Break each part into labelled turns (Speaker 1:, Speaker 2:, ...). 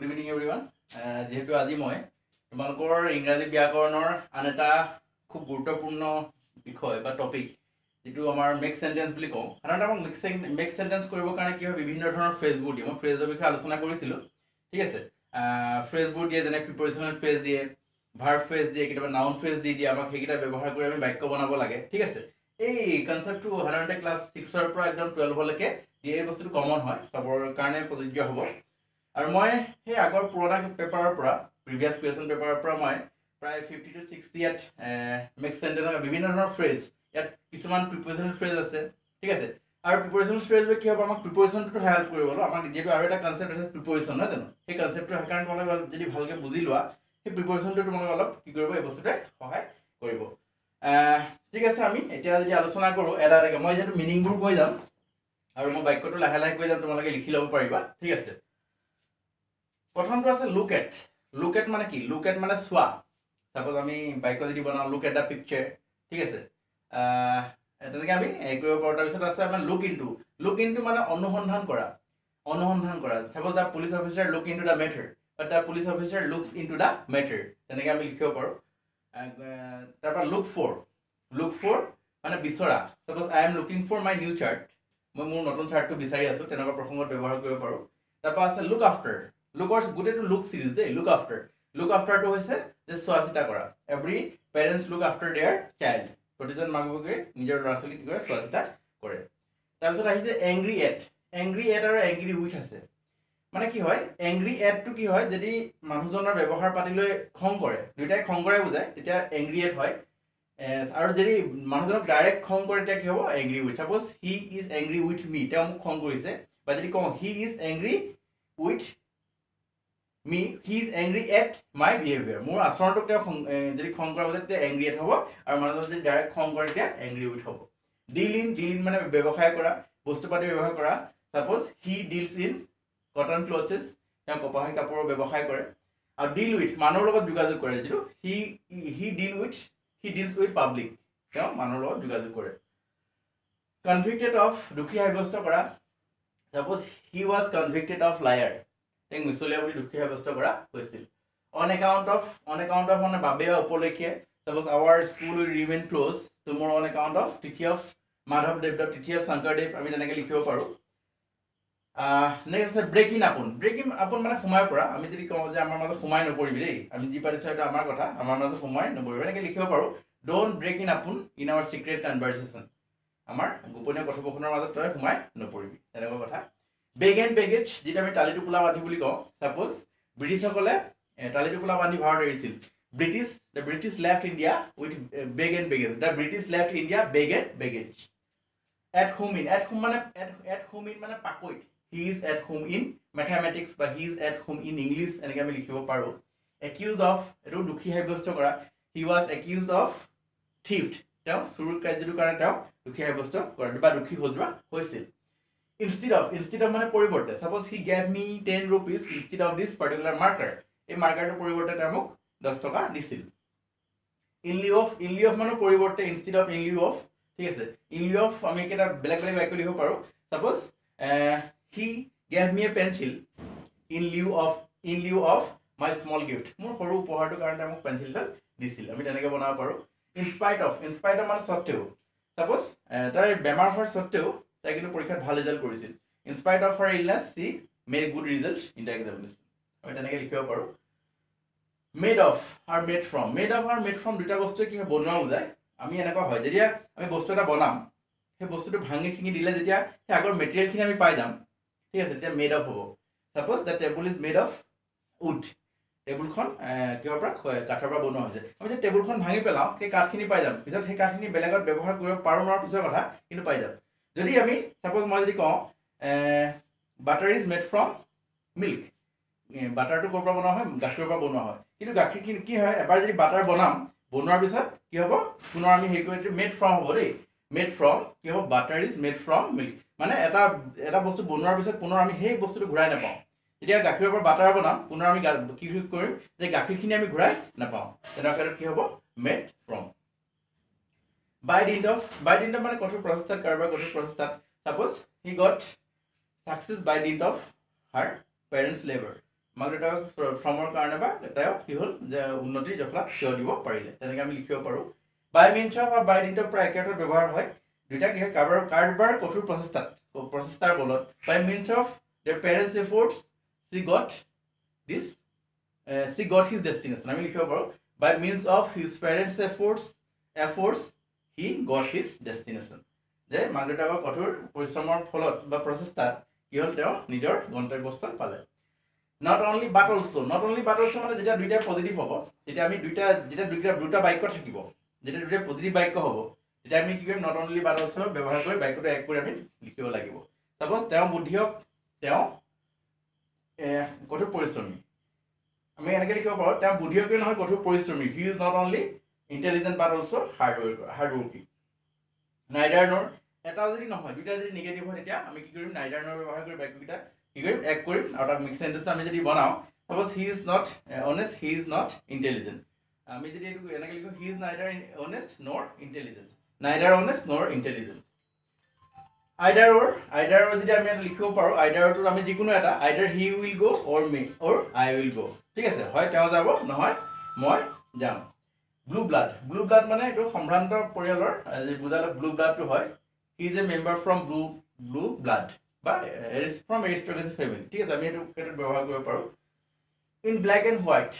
Speaker 1: Good evening everyone. যেহেতু আজি মই তোমালোকৰ ইংৰাজী ব্যাকৰণৰ আন এটা খুব গুৰুত্বপূৰ্ণ বিষয় বা টপিক যেটো আমাৰ মেক সেন্টেন্স বুলি কওঁ। সাধাৰণতে আমাক মেক সেন্টেন্স কৰিবৰ কাৰণে কি হয় বিভিন্ন ধৰণৰ ফ্ৰেজবোৰ দিয়ে। মই ফ্ৰেজৰ বিষয়ে আলোচনা কৰিছিলোঁ। ঠিক আছে, ফ্ৰেজবোৰ দিয়ে যেনে প্ৰিপজিশনাল ফ্ৰেজ দিয়ে, ভাৰ্ব ফ্ৰেজ দিয়ে, কেতিয়াবা নাউন ফ্ৰেজ দি দিয়ে। আমাক সেইকেইটা ব্যৱহাৰ কৰি আমি বাক্য বনাব লাগে। ঠিক আছে, এই কনচেপ্টটো সাধাৰণতে ক্লাছ 6ৰ পৰা একদম 12লৈকে দিয়ে। এই বস্তুটো কমন হয়, সবৰ কাৰণে প্ৰযোজ্য হ'ব। আৰু মই সেই আগৰ পুৰণা পেপাৰৰ পৰা প্ৰিভিয়াছ কুৱেশ্যন পেপাৰৰ পৰা মই প্ৰায় 50 to 60 ইয়াত মেক সেন্টেন্সৰ বিভিন্ন ধৰণৰ ফ্ৰেজ, ইয়াত কিছুমান প্ৰিপজিশনাল ফ্ৰেজ আছে। ঠিক আছে, আৰু প্ৰিপজিশনাল ফ্ৰেজবোৰ কি হ'ব, আমাক প্ৰিপজিশনটো হেল্প কৰিব। আমাক যিহেতু আৰু এটা কনচেপ্ট আছে প্ৰিপজিশন, নহয় জানো? সেই কনচেপ্টটো সেইকাৰণে তোমালোকে যদি ভালকৈ বুজি লোৱা, সেই প্ৰিপজিশনটো তোমালোকে অলপ কি কৰিব, এই বস্তুটোৱে সহায় কৰিব। ঠিক আছে, আমি এতিয়া যদি আলোচনা কৰোঁ এটা এটাকৈ, মই যিহেতু মিনিংবোৰ কৈ যাম আৰু মই বাক্যটো লাহে লাহে কৈ যাম, তোমালোকে লিখি ল'ব পাৰিবা। ঠিক আছে, প্ৰথমটো আছে লুক এট। লুক এট মানে কি? লুক এট মানে চোৱা। সাপোজ আমি বাক্য যদি বনাওঁ লুক এট দ্য পিকচাৰ। ঠিক আছে, তেনেকৈ আমি কৰিব পাৰোঁ। তাৰপিছত আছে আমাৰ লুক ইনটু। লুক ইনটু মানে অনুসন্ধান কৰা, অনুসন্ধান কৰা। Suppose the police officer look into the matter, but the police officer looks into the matter. তেনেকৈ আমি লিখিব পাৰোঁ। তাৰপৰা লুক ফৰ। লুক ফৰ মানে বিচৰা। Suppose I am looking for my new chart, মই মোৰ নতুন চাৰ্টটো বিচাৰি আছোঁ। তেনেকুৱা প্ৰসংগত ব্যৱহাৰ কৰিব পাৰোঁ। তাৰপৰা আছে লুক আফটাৰ। লুকৰ গোটেইটো লুক চিৰিজ দেই। লুক আফটাৰ, লুক আফটাৰটো হৈছে যে চোৱা চিতা কৰা। Every parents look after their child. প্ৰতিজন মাক বাপেকে নিজৰ ল'ৰা ছোৱালীক কি কৰে, চোৱা চিতা কৰে। তাৰপিছত আহিছে এংগ্ৰি এট। এংগ্ৰি এট আৰু এংগ্ৰি উইথ আছে। মানে কি হয়, এংগ্ৰি এটটো কি হয়, যদি মানুহজনৰ ব্যৱহাৰ পাতিলৈ খং কৰে, দুয়োটাই খং কৰে বুজায়, তেতিয়া এংগ্ৰি এট হয়। আৰু যদি মানুহজনক ডাইৰেক্ট খং কৰে তেতিয়া কি হ'ব, angry with. Suppose he is angry with me, তেওঁ মোক খং কৰিছে। বা যদি কওঁ he is angry with me, he is angry at my behaviour, মোৰ আচৰণটোক তেওঁ যদি খং কৰা বুজায় তেতিয়া এংগ্ৰি এট হ'ব। আৰু মানুহজন যদি ডাইৰেক্ট খং কৰে তেতিয়া এংগ্ৰি উইথ হ'ব। ডিল ইন। ডিল ইন মানে ব্যৱসায় কৰা, বস্তু পাতি ব্যৱহাৰ কৰা। Suppose he deals in cotton clothes, তেওঁ কপাহী কাপোৰৰ ব্যৱসায় কৰে। আৰু ডিল উইথ মানুহৰ লগত যোগাযোগ কৰে, যিটো হি ডিলছ উইথ পাব্লিক, তেওঁ মানুহৰ লগত যোগাযোগ কৰে। কনভিক্টেড অফ দোষী সাব্যস্ত কৰা। Suppose he was convicted of liar, তেওঁক মিছলীয়া বুলি দোষী সাব্যস্ত কৰা হৈছিল। On account of. On account of মানে বাবে বা উপলক্ষে। Suppose our school will remain close tomorrow on account of tithi of মাধৱদেৱ, তিথি অফ শংকৰদেৱ, আমি তেনেকৈ লিখিব পাৰোঁ। নেক্সট আছে ব্ৰেক ইন আপোন। ব্ৰেক ইন আপোন মানে সোমাই পৰা। আমি যদি কওঁ যে আমাৰ মাজত সোমাই নপৰিবি দেই, আমি যি পাতিছোঁ সেইটো আমাৰ কথা, আমাৰ মাজত সোমাই নপৰিবি, এনেকৈ লিখিব পাৰোঁ। ড'ন্ট ব্ৰেক ইন আপোন ইন আৱাৰ চিক্ৰেট কনভাৰচেশ্যন, আমাৰ গোপনীয় কথোপকথনৰ মাজত তই সোমাই নপৰিবি, তেনেকুৱা কথা। বেগ এণ্ড বেগেজ, যিটো আমি টালি টোপোলা বান্ধি বুলি কওঁ। সাপোজ ব্ৰিটিছসকলে টালি টোপোলা বান্ধি ভাৰত এৰিছিল। The British left India with bag and baggage. The British left India bag and baggage. At home in. At home মানে পাকৈত। He is at home in mathematics বা he is at home in English, এনেকৈ আমি লিখিব পাৰোঁ। Accused of, এইটো দোষী সাব্যস্ত কৰা। হি ৱাজ একিউজ অফ থিফ্ট, তেওঁ চুৰ কাৰ্যটোৰ কাৰণে তেওঁ দোষী সাব্যস্ত কৰা বা দোষী সজোৱা হৈছিল। ইনষ্টিড অফ। ইনষ্টিড অফ মানে পৰিৱৰ্তে। Suppose he gave me 10 rupees instead of this particular marker, এই মাৰ্কাৰটোৰ পৰিৱৰ্তে তেওঁ মোক 10 টকা দিছিল। In lieu of. In lieu of মানে পৰিৱৰ্তে, instead of, in lieu of. ঠিক আছে, ইন লিউ অফ আমি কেইটা বেলেগ বেলেগ বাক্য লিখিব পাৰোঁ। Suppose he gave me a pencil in lieu of my small gift, মোৰ সৰু উপহাৰটোৰ কাৰণে তেওঁ মোক পেঞ্চিলডাল দিছিল, আমি তেনেকৈ বনাব পাৰোঁ। In spite of. ইনস্পাইট অফ মানে স্বত্তেও। সাপোজ তাই বেমাৰ হোৱাৰ স্বত্তেও তাই কিন্তু পৰীক্ষাত ভাল ৰিজাল্ট কৰিছিল। In spite of her illness she made good result in the examination, আমি তেনেকৈ লিখিব পাৰোঁ। মেড অফ আৰু মেড ফ্ৰম। মেড অফ আৰু মেড ফ্ৰম দুটা বস্তুৱে কি হয়, বনোৱা বুজায়। আমি এনেকুৱা হয়, যেতিয়া আমি বস্তু এটা বনাম, সেই বস্তুটো ভাঙি চিঙি দিলে যেতিয়া সেই আগৰ মেটেৰিয়েলখিনি আমি পাই যাম, ঠিক আছে, তেতিয়া মেড অফ হ'ব। Suppose the table is made of wood, টেবুলখন কিহৰ পৰা, কাঠৰ পৰা বনোৱা হৈছে। আমি যেতিয়া টেবুলখন ভাঙি পেলাওঁ, সেই কাঠখিনি পাই যাম। পিছত সেই কাঠখিনি বেলেগত ব্যৱহাৰ কৰিব পাৰোঁ নোৱাৰোঁ পিছৰ কথা, কিন্তু পাই যাম। যদি আমি সাপোজ মই যদি কওঁ butter is made from milk, বাটাৰটো ক'ৰ পৰা বনোৱা হয়, গাখীৰৰ পৰা বনোৱা হয়। কিন্তু গাখীৰখিনি কি হয়, এবাৰ যদি বাটাৰ বনোৱাৰ পিছত কি হ'ব, পুনৰ আমি হেৰি কৰি মেড ফ্ৰম হ'ব দেই। মেড ফ্ৰম কি হ'ব, butter is made from milk, মানে এটা বস্তু বনোৱাৰ পিছত পুনৰ আমি সেই বস্তুটো ঘূৰাই নাপাওঁ। যেতিয়া গাখীৰৰ পৰা বাটাৰ বনাম, পুনৰ আমি কি কৰিম, যে গাখীৰখিনি আমি ঘূৰাই নাপাওঁ, তেনেকুৱা ক্ষেত্ৰত কি হ'ব, made from. By deed of. By deed of মানে কঠোৰ প্ৰচেষ্টাত, কাৰোবাৰ কঠোৰ প্ৰচেষ্টাত। Suppose he got success by deed of her parents labour, মাক দেউতাকক শ্ৰমৰ কাৰণে বা তেওঁ কি হ'ল যে উন্নতিৰ জখলাত থিয় দিব পাৰিলে তেনেকৈ আমি লিখিব পাৰোঁ বাই মিনছ অফ আৰু বাই তিনিটা প্ৰায় একে অৰ্থত ব্যৱহাৰ হয় দুইটা কি হয় কাৰোবাৰ কঠোৰ প্ৰচেষ্টাৰ বলত by means of their parents efforts she got his destination আমি লিখিব পাৰোঁ by means of his parents efforts he got his destination যে মাক দেউতাকৰ কঠোৰ পৰিশ্ৰমৰ ফলত বা প্ৰচেষ্টাত কি হ'ল তেওঁ নিজৰ গন্তব্যস্থল পালে not only but also মানে যেতিয়া দুইটা পজিটিভ হ'ব তেতিয়া আমি দুটা বাক্য থাকিব যেতিয়া দুটা পজিটিভ বাক্য হ'ব তেতিয়া আমি কি কৰিম not only but also ব্যৱহাৰ কৰি বাক্যটো এক কৰি আমি লিখিব লাগিব সাপোজ তেওঁ বুদ্ধিয়ক তেওঁ কঠোৰ পৰিশ্ৰমী আমি এনেকৈ লিখিব পাৰোঁ তেওঁ বুদ্ধিয়কী নহয় কঠোৰ পৰিশ্ৰমী he is not only intelligent but also' hard working neither নৰ এটা যদি নহয় দুইটা যদি নিগেটিভ হয় তেতিয়া আমি কি কৰিম নাইডাৰ নৰ ব্যৱহাৰ কৰি বাক্যকেইটা কি কৰিম এক কৰিম আৰু তাক মিক্স সেন্টেন্স আমি যদি বনাওঁ suppose he is not honest he is not intelligent আমি যদি এইটো এনেকৈ লিখোঁ হি ইজ নাইডাৰ অনেষ্ট নৰ ইণ্টেলিজেণ্ট নাইডাৰ অনেষ্ট নৰ ইণ্টেলিজেণ্ট আইডাৰৰ যদি আমি এটা লিখিব পাৰোঁ আইডাৰটোত আমি যিকোনো এটা আইডাৰ হি উইল গ' অৰ মি অৰ আই উইল গ' ঠিক আছে হয় তেওঁ যাব নহয় মই যাম ব্লু ব্লাড মানে এইটো সম্ভ্ৰান্ত পৰিয়ালৰ যি বুজালে ব্লু ব্লাডটো হয় he is a member from blue blood বা ফ্ৰম এৰিষ্টক্ৰেচি ফেমিলি ঠিক আছে আমি এইটো ক্ষেত্ৰত ব্যৱহাৰ কৰিব পাৰোঁ in black and white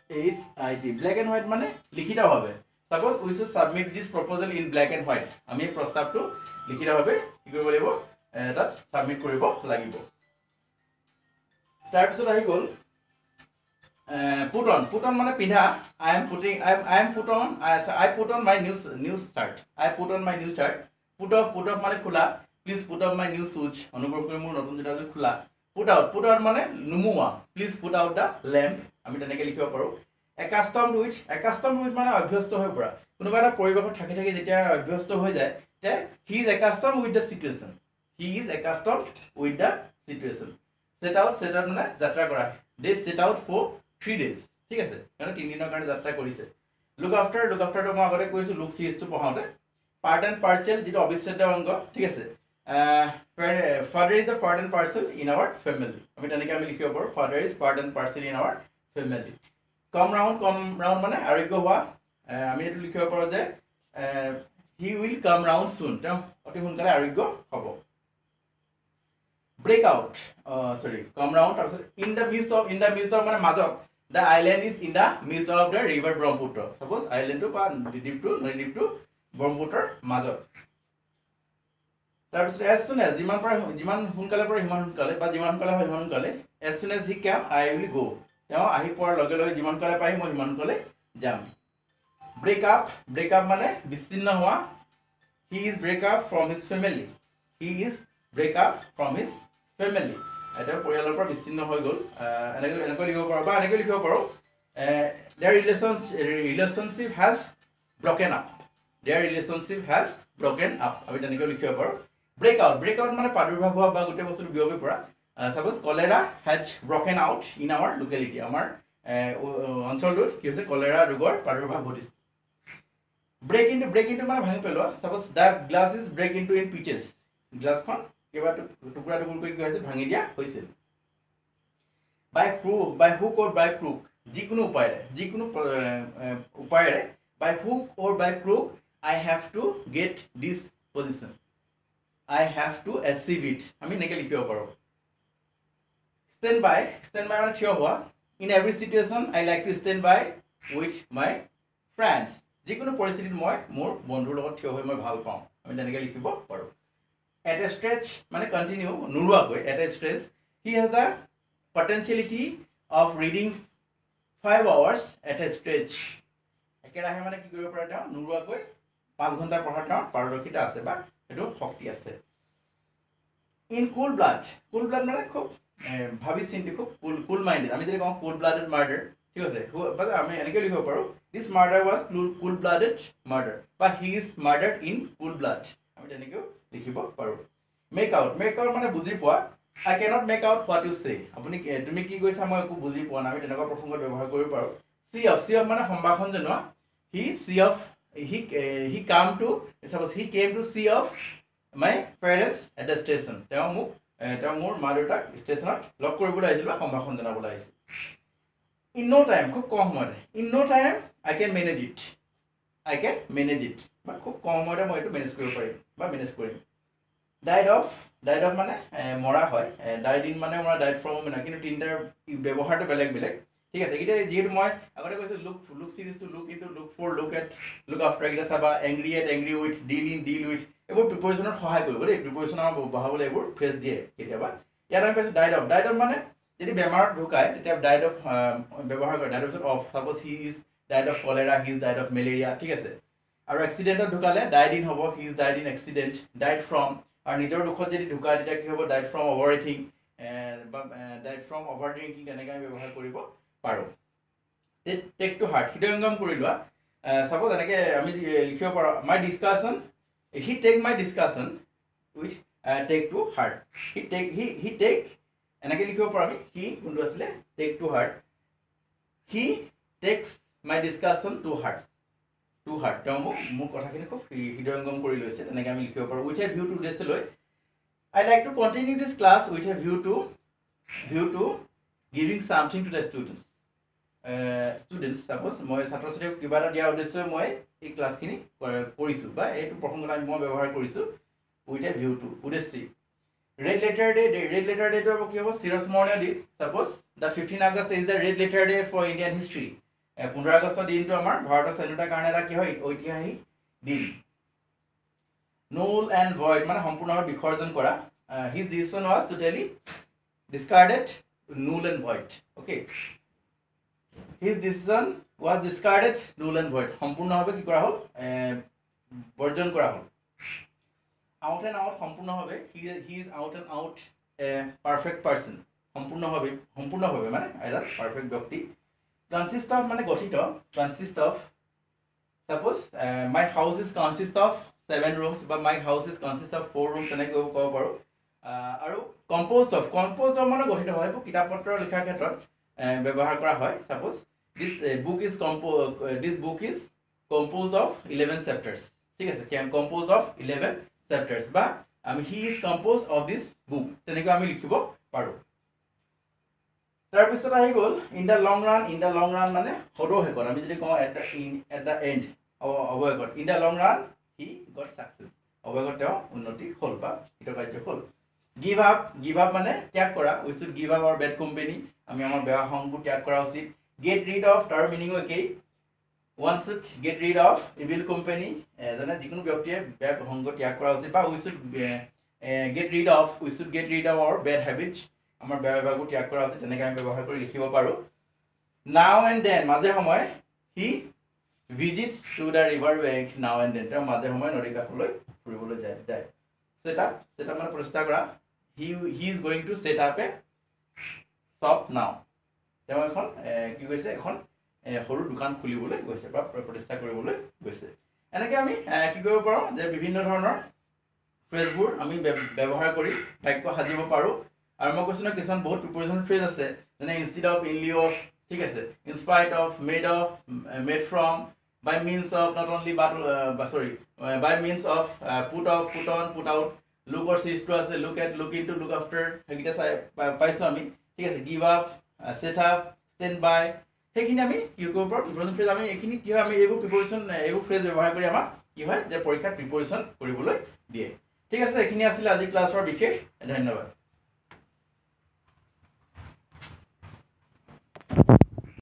Speaker 1: WHIT black and white মানে লিখিতভাৱে suppose we should submit this proposal in black and white আমি প্ৰস্তাৱটো লিখিতভাৱে কি কৰিব লাগিব তাত সাবমিট কৰিব লাগিব তাৰপিছত আহি গ'ল পুট অন মানে পিন্ধা I put on my new shirt put off মানে খোলা please put off my new shoes অনুগ্ৰহ কৰি মোৰ নতুন জোতাযোৰ খোলা put out মানে নুমুৱা please put out the lamp আমি তেনেকৈ লিখিব পাৰোঁ accustomed with মানে অভ্যস্ত হৈ পৰা কোনোবা এটা পৰিৱেশত থাকি যেতিয়া অভ্যস্ত হৈ যায় তে he is accustomed with the situation set out মানে যাত্ৰা কৰা they set out for 3 days ঠিক আছে মানে 3 দিনৰ কাৰণে যাত্ৰা কৰিছে look after টো মই আগতে কৈছোঁ look সিৰিজটো পঢ়াওঁতে part and parcel যেটো অবিচ্ছেদ্য অংগ ঠিক আছে father is the part and parcel in our family আমি তেনেকৈ আমি লিখিব পাৰোঁ father is part and parcel in our family come round মানে আৰোগ্য হোৱা আমি এইটো লিখিব পাৰোঁ যে he will come round soon তেওঁ অতি সোনকালে আৰোগ্য হ'ব break out come round তাৰপিছত in the midst of মানে মাজত the island is in the midst of the river Brahmaputra suppose islandটো বা দ্বীপটো ব্ৰহ্মপুত্ৰৰ মাজত তাৰপিছত as soon as যিমান সোনকালে পাৰে সিমান সোনকালে বা যিমান সোনকালে হয় সিমান সোনকালে as soon as he came I will go তেওঁ আহি পোৱাৰ লগে লগে যিমান সোনকালে পাই মই সিমান সোনকালে যাম break up মানে বিচ্ছিন্ন হোৱা he is break up from his family এটা পৰিয়ালৰ পৰা বিচ্ছিন্ন হৈ গ'ল এনেকৈ লিখিব পাৰোঁ বা এনেকৈ লিখিব পাৰোঁ their relationship has broken up আমি তেনেকৈ লিখিব পাৰোঁ break out মানে প্ৰাদুৰ্ভাৱ হোৱা বা গোটেই বস্তুটো বিয়পি পৰা suppose cholera had broken out in our locality আমাৰ অঞ্চলটোত কি হৈছে কলেৰা ৰোগৰ প্ৰাদুৰ্ভাৱ ঘটিছে break into মানে ভাঙি পেলোৱা suppose the glass is break into in pieces গ্লাছখন কেইবা টুকুৰা কৰি কি হৈছে ভাঙি দিয়া হৈছিল by hook or by crook যিকোনো উপায়েৰে by hook or by crook I have to get this position I have to achieve it আমি এনেকৈ লিখিব পাৰোঁ stand by মানে থিয় হোৱা in every situation I like to stand by with my friends যিকোনো পৰিস্থিতিত মই মোৰ বন্ধুৰ লগত থিয় হৈ মই ভাল পাওঁ আমি তেনেকৈ লিখিব পাৰোঁ at a stretch মানে continue নুৰুৱাকৈ at a stretch he has the potentiality of reading 5 hours at a stretch একেৰাহে মানে কি কৰিব পাৰে তেওঁ নুৰুৱাকৈ 5 ঘণ্টা পঢ়াৰ তেওঁৰ পাৰদৰ্শিতা আছে বা এইটো শক্তি আছে in cool blood মানে খুব ভাবি চিন্তি খুব cool minded আমি যদি কওঁ cool blooded murder ঠিক আছে আমি এনেকৈ লিখিব পাৰোঁ this murder was cool blooded murder বা he is murdered in cool blood আমি তেনেকৈও লিখিব পাৰোঁ make out মানে বুজি পোৱা I cannot make out what you say তুমি কি কৈছা মই একো বুজি পোৱা নাই আমি তেনেকুৱা প্ৰসংগত ব্যৱহাৰ কৰিব পাৰোঁ see off মানে সম্ভাষণ জনোৱা he see off he come to suppose he came to see of my parents at the station. তেওঁ মোৰ মা দেউতাক ষ্টেচনত লগ কৰিবলৈ আহিছিল বা সম্ভাষণ জনাবলৈ আহিছিল. In no time, খুব কম সময়তে. In no time I can manage it. বা খুব কম সময়তে মই এইটো মেনেজ কৰিব পাৰিম বা মেনেজ কৰিম. Died of মানে মৰা হয়. Died in মানে মৰা, died from মানে, কিন্তু তিনিটাৰ ব্যৱহাৰটো বেলেগ বেলেগ. ঠিক আছে, এতিয়া যিহেতু মই আগতে কৈছোঁ look series to look into, look for, look at, look after, এইকেইটা চাবা, angry at, angry with, deal in, deal with, এইবোৰ প্ৰিপ'জিশ্যনত সহায় কৰিব দেই. প্ৰিপ'জিশ্যন আমাৰ বঢ়াবলৈ এইবোৰ ফ্ৰেজ দিয়ে কেতিয়াবা. ইয়াত আমি পাইছোঁ died of মানে যদি বেমাৰত ঢুকায় তেতিয়া died of ব্যৱহাৰ কৰে. died of পিছত of, suppose he is died of cholera, he is died of malaria. ঠিক আছে, আৰু এক্সিডেণ্টত ঢুকালে died in হ'ব, he is died in accident. died from, আৰু নিজৰ দুখত যদি ঢুকায় তেতিয়া কি হ'ব, died from overeating বা died from overdrinking, তেনেকৈ আমি ব্যৱহাৰ কৰিব পাৰোঁ. টেক টু হাৰ্ট, হৃদয়ংগম কৰি লোৱা. চাপ'জ এনেকৈ আমি লিখিব পাৰোঁ, my discussion, he take my discussion with take to heart. He take এনেকৈ লিখিব পাৰোঁ আমি, হি কোনটো আছিলে, take to heart. He takes my discussion to heart. তেওঁ মোক কথাখিনি খুব হৃদয়ংগম কৰি লৈছে, তেনেকৈ আমি লিখিব পাৰোঁ. উইথ এ ভিউ টু ডেছলৈ, I like to continue this class with a view to giving something to the students. Suppose মই ছাত্ৰ ছাত্ৰীক কিবা এটা দিয়াৰ উদ্দেশ্যে মই এই ক্লাছখিনি কৰিছোঁ বা এইটো প্ৰসংগত মই ব্যৱহাৰ কৰিছোঁ উইথ এ ভিউ টু উদ্দেশ্যে. ৰেড লেটাৰ ডেটো কি হ'ব, চিৰস্মৰণীয় দিন. Suppose the 15 August is the red letter day for Indian history. 15 আগষ্টৰ দিনটো আমাৰ ভাৰতৰ স্বাধীনতাৰ কাৰণে এটা কি হয়, ঐতিহাসিক দিন. নুল এণ্ড ভইড মানে সম্পূৰ্ণভাৱে বিসৰ্জন কৰা. His decision was totally discarded, null and void. Okay, his decision was discarded, null and void. সম্পূৰ্ণভাৱে কি কৰা হ'ল, বৰ্জন কৰা হ'ল. out and out সম্পূৰ্ণভাৱে, he is out and out a perfect person. সম্পূৰ্ণভাৱে মানে এজন পাৰফেক্ট ব্যক্তি. consist of মানে গঠিত, consist of, suppose my house is consist of 7 rooms বা my house is consist of 4 rooms এনেকৈ ক'ব পাৰোঁ. আৰু composed of মানে গঠিত হয়, কিতাপ পত্ৰ লিখাৰ ক্ষেত্ৰত ব্যৱহাৰ কৰা হয়. Suppose this book is composed of 11 chapters. ঠিক আছে, composed of 11 chapters বা আমি he is composed of this book, তেনেকৈ আমি লিখিব পাৰোঁ. তাৰপিছত আহি গ'ল in the long run মানে সদৌ শেষত, আমি যদি কওঁ at the end অৱশেষত, in the long run he got success, অৱশেষত তেওঁ উন্নতি হ'ল বা কৃতকাৰ্য হ'ল. give up মানে ত্যাগ কৰা, we should give up our bad company, আমি আমাৰ বেয়া সংগবোৰ ত্যাগ কৰা উচিত. get rid of, তাৰ মিনিঙো একেই, one should get rid of evil company, এজনে যিকোনো ব্যক্তিয়ে বেয়া সংগ ত্যাগ কৰা উচিত. বা we should get rid of our bad habits, আমাৰ বেয়া অভ্যাসবোৰ ত্যাগ কৰা উচিত, তেনেকৈ আমি ব্যৱহাৰ কৰি লিখিব পাৰোঁ. now and then মাজে সময়ে, he visits to the river bank now and then, তেওঁ মাজে সময়ে নদী কাষলৈ ফুৰিবলৈ যায়. set up মানে প্ৰতিষ্ঠা কৰা, he is going to set up a shop now, তেওঁ এখন কি কৈছে, এখন সৰু দোকান খুলিবলৈ গৈছে বা প্ৰতিষ্ঠা কৰিবলৈ গৈছে. এনেকৈ আমি কি কৰিব পাৰোঁ যে বিভিন্ন ধৰণৰ ফ্ৰেজবোৰ আমি ব্যৱহাৰ কৰি বাক্য সাজিব পাৰোঁ. আৰু মই কৈছোঁ ন, কিছুমান বহুত প্ৰিপ'জিশ্যন ফ্ৰেজ আছে, যেনে instead of, in lieu of, ঠিক আছে, in spite of, made from, by means of, not only by means of, put off, put on, put out, look অৰ চিজ টু আছে, look at, look into, look after, সেইকেইটা পাইছোঁ আমি. ঠিক আছে, give up, set up, stand by, সেইখিনি আমি কি কৰিব পাৰোঁ, প্ৰিপ'জিশ্যন ফ্ৰেজ. আমি এইখিনি কি হয়, আমি এইবোৰ ফ্ৰেজ ব্যৱহাৰ কৰি আমাক কি হয় যে পৰীক্ষাত প্ৰিপ'জিশ্যন কৰিবলৈ দিয়ে. ঠিক আছে, এইখিনি আছিলে আজি ক্লাছৰ বিশেষ. ধন্যবাদ.